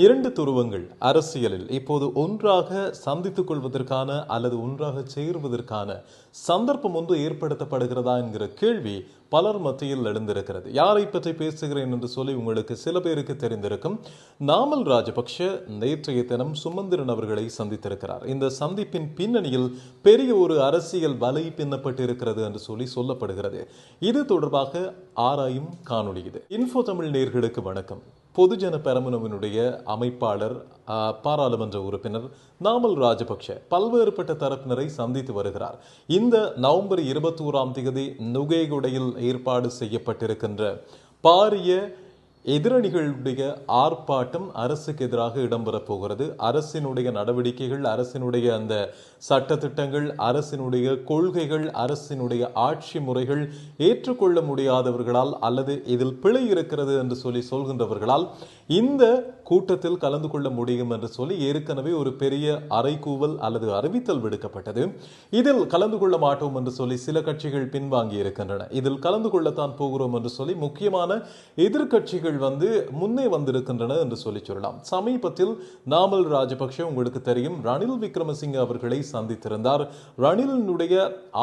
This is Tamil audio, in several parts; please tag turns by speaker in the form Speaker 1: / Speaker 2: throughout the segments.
Speaker 1: இரண்டு துருவங்கள் அரசியலில் இப்போது ஒன்றாக சந்தித்துக் கொள்வதற்கான அல்லது ஒன்றாக சேருவதற்கான சந்தர்ப்பம் ஒன்று ஏற்படுத்தப்படுகிறதா என்கிற கேள்வி பலர் மத்தியில் எழுந்திருக்கிறது. யாரை பற்றி பேசுகிறேன் என்று சொல்லி உங்களுக்கு சில பேருக்கு தெரிந்திருக்கும். நாமல் ராஜபக்ஷ நேற்றைய தினம் சுமந்திரன் அவர்களை சந்தித்திருக்கிறார். இந்த சந்திப்பின் பின்னணியில் பெரிய ஒரு அரசியல் வலை பின்னப்பட்டிருக்கிறது என்று சொல்லி சொல்லப்படுகிறது. இது தொடர்பாக ஆராயும் காணொலி இது. இன்ஃபோ தமிழ் நேயர்களுக்கு வணக்கம். பொதுஜன பெரமுனவினுடைய அமைப்பாளர், பாராளுமன்ற உறுப்பினர் நாமல் ராஜபக்ஷ பல்வேறுபட்ட தரப்பினரை சந்தித்து வருகிறார். இந்த நவம்பர் 21ஆம் தேதி நுகேகுடையில் ஏற்பாடு செய்யப்பட்டிருக்கின்ற பாரிய எதிரணிகளுடைய ஆர்ப்பாட்டம் அரசுக்கு எதிராக இடம்பெறப் போகிறது. அரசினுடைய நடவடிக்கைகள், அரசினுடைய அந்த சட்டத்திட்டங்கள், அரசினுடைய கொள்கைகள், அரசினுடைய ஆட்சி முறைகள் ஏற்றுக்கொள்ள முடியாதவர்களால் அல்லது இதில் பிழை இருக்கிறது என்று சொல்லி சொல்கின்றவர்களால் இந்த கூட்டத்தில் கலந்து கொள்ள முடியும் என்று சொல்லி ஏற்கனவே ஒரு பெரிய அறைகூவல் அல்லது அறிவித்தல் விடுக்கப்பட்டது. இதில் கலந்து கொள்ள மாட்டோம் என்று சொல்லி சில கட்சிகள் பின்வாங்கி இருக்கின்றன. இதில் கலந்து கொள்ளத்தான் போகிறோம் என்று சொல்லி முக்கியமான எதிர்கட்சிகள் முன்னே வந்திருக்கின்றன என்று சொல்லி சொல்லலாம். சமீபத்தில் நாமல் ராஜபக்ஷ உங்களுக்கு தெரியும், ரணில் விக்ரமசிங்க அவர்களை சந்தித்திருந்தார். ரணிலினுடைய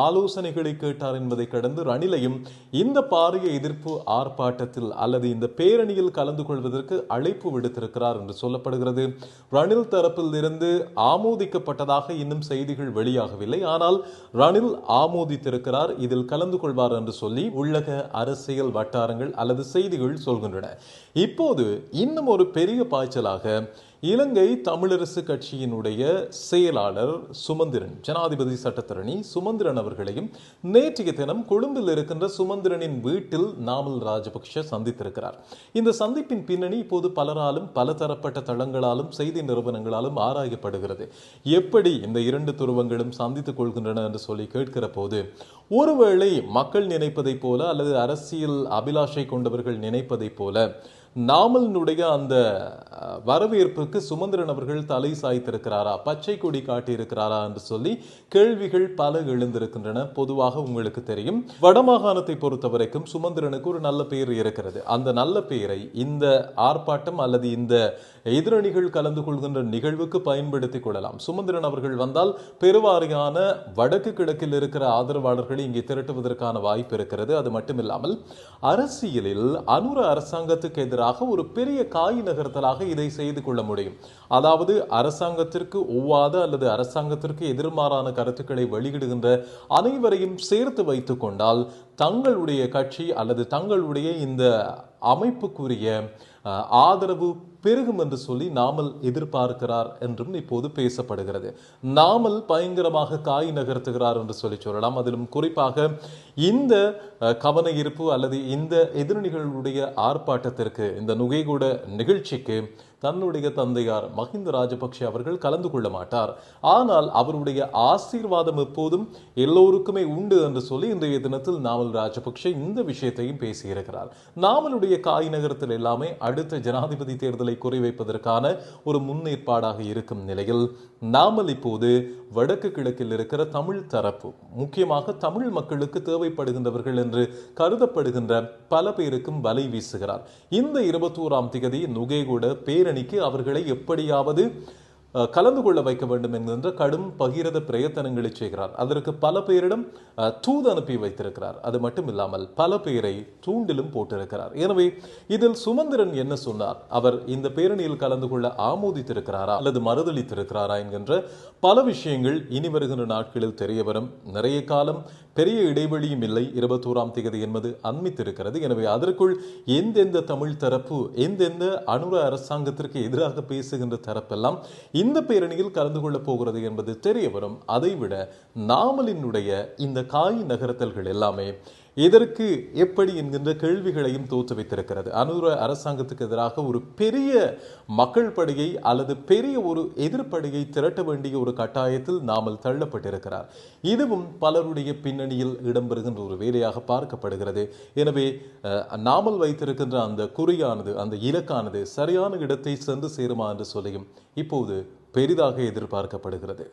Speaker 1: ஆலோசனைகளை கேட்டார் என்பதை கடந்து ரணிலையும் இந்த பாரிய எதிர்ப்பு ஆர்ப்பாட்டத்தில் அல்லது இந்த பேரணியில் கலந்து கொள்வதற்கு அழைப்பு விடுத்திருக்கிறார் என்று சொல்லப்படுகிறது. ரணில் தரப்பில் இருந்து ஆமோதிக்கப்பட்டதாக இன்னும் செய்திகள் வெளியாகவில்லை. ஆனால் ரணில் ஆமோதித்திருக்கிறார், இதில் கலந்து கொள்வார் என்று சொல்லி உள்ளக அரசியல் வட்டாரங்கள் அல்லது செய்திகள் சொல்கின்றன. இப்போது இன்னும் ஒரு பெரிய பாய்ச்சலாக இலங்கை தமிழரசு கட்சியினுடைய செயலாளர் சுமந்திரன், ஜனாதிபதி சட்டத்தரணி சுமந்திரன் அவர்களையும் நேற்றைய தினம் கொழும்பில் இருக்கின்ற சுமந்திரனின் வீட்டில் நாமல் ராஜபக்ஷ சந்தித்திருக்கிறார். இந்த சந்திப்பின் பின்னணி இப்போது பலராலும் பல தரப்பட்ட தளங்களாலும் செய்தி நிறுவனங்களாலும் ஆராயப்படுகிறது. எப்படி இந்த இரண்டு துருவங்களும் சந்தித்துக் கொள்கின்றன என்று சொல்லி கேட்கிற போது, ஒருவேளை மக்கள் நினைப்பதைப் போல அல்லது அரசியல் அபிலாஷை கொண்டவர்கள் நினைப்பதைப் போல நாமலினுடைய அந்த வரவேற்புக்கு சுமந்திரன் அவர்கள் தலை சாய்த்திருக்கிறாரா, பச்சை கொடி காட்டியிருக்கிறாரா என்று சொல்லி கேள்விகள் பல எழுந்திருக்கின்றன. பொதுவாக உங்களுக்கு தெரியும், வடமாகாணத்தை பொறுத்த வரைக்கும் சுமந்திரனுக்கு ஒரு நல்ல பெயர் இருக்கிறது. அந்த நல்ல பெயரை இந்த ஆர்ப்பாட்டம் அல்லது இந்த எதிரணிகள் கலந்து கொள்கின்ற நிகழ்வுக்கு பயன்படுத்திக் கொள்ளலாம். சுமந்திரன் அவர்கள் வந்தால் பெருவாரியான வடக்கு கிழக்கில் இருக்கிற ஆதரவாளர்களை இங்கே திரட்டுவதற்கான வாய்ப்பு இருக்கிறது. அது மட்டுமில்லாமல் அரசியலில் அனுர அரசாங்கத்துக்கு எதிராக ஒரு பெரிய காய் நகர்த்தலாக இதை செய்து கொள்ள முடியும். அதாவது அரசாங்கத்திற்கு ஒவ்வாத அல்லது அரசாங்கத்திற்கு எதிர்மாறான கருத்துக்களை வெளியிடுகின்ற அனைவரையும் சேர்த்து வைத்துக் கொண்டால் தங்களுடைய கட்சி அல்லது தங்களுடைய இந்த அமைப்புக்குரிய ஆதரவு பெருகும் என்று சொல்லி நாமல் எதிர்பார்க்கிறார் என்றும் இப்போது பேசப்படுகிறது. நாமல் பயங்கரமாக காய் நகர்த்துகிறார் என்று சொல்லி சொல்லலாம். அதிலும் குறிப்பாக இந்த கவன ஈர்ப்பு அல்லது இந்த எதிரணிகளுடைய ஆர்ப்பாட்டத்திற்கு, இந்த நுகேகுட நிகழ்ச்சிக்கு தன்னுடைய தந்தையார் மஹிந்த ராஜபக்ஷ அவர்கள் கலந்து கொள்ள மாட்டார். ஆனால் அவருடைய ஆசீர்வாதம் எப்போதும் எல்லோருக்குமே உண்டு என்று சொல்லி இன்றைய தினத்தில் நாமல் ராஜபக்ஷ இந்த விஷயத்தையும் பேசியிருக்கிறார். நாமலுடைய காய் நகரத்தில் எல்லாமே அடுத்த ஜனாதிபதி தேர்தலை குறிவைப்பதற்கான ஒரு முன்னேற்பாடாக இருக்கும் நிலையில் நாமல் இப்போது வடக்கு கிழக்கில் இருக்கிற தமிழ் தரப்பு, முக்கியமாக தமிழ் மக்களுக்கு தேவைப்படுகின்றவர்கள் என்று கருதப்படுகின்ற பல பேருக்கும் வலை வீசுகிறார். இந்த 21ஆம் தேதி நுகேகுட பேரணிக்கு அவர்களை எப்படியாவது கலந்து கொள்ள வைக்க வேண்டும் என்கின்ற கடும் பகிரத பிரயத்தனங்களை செய்கிறார். அதற்கு பல பேரிடம் தூது அனுப்பி வைத்திருக்கிறார். அது மட்டும் இல்லாமல் பல பேரை தூண்டிலும் போட்டிருக்கிறார். எனவே இதில் சுமந்திரன் என்ன சொன்னார், அவர் இந்த பேரணியில் கலந்து கொள்ள ஆமோதித்திருக்கிறாரா அல்லது மறுதளித்திருக்கிறாரா என்கின்ற பல விஷயங்கள் இனி வருகின்ற நாட்களில் தெரிய வரும். நிறைய காலம் பெரிய இடைவெளியும் இல்லை. 21ஆம் தேதி என்பது அண்மித்திருக்கிறது. எனவே அதற்குள் எந்தெந்த தமிழ் தரப்பு, எந்தெந்த அனுர அரசாங்கத்திற்கு எதிராக பேசுகின்ற தரப்பெல்லாம் இந்த பேரணியில் கலந்து கொள்ளப் போகிறது என்பது தெரிய வரும். அதைவிட நாமலினுடைய இந்த காய் நகர்த்தல்கள் எல்லாமே இதற்கு எப்படி என்கின்ற கேள்விகளையும் தோற்று வைத்திருக்கிறது. அனுர அரசாங்கத்துக்கு எதிராக ஒரு பெரிய மக்கள் படையை அல்லது பெரிய ஒரு எதிர்ப்படையை திரட்ட வேண்டிய ஒரு கட்டாயத்தில் நாமல் தள்ளப்பட்டிருக்கிறார். இதுவும் பலருடைய பின்னணியில் இடம்பெறுகின்ற ஒரு வேலையாக பார்க்கப்படுகிறது. எனவே நாமல் வைத்திருக்கின்ற அந்த குறியானது, அந்த இலக்கானது சரியான இடத்தை சென்று சேருமா என்று சொல்லியும் இப்போது பெரிதாக எதிர்பார்க்கப்படுகிறது.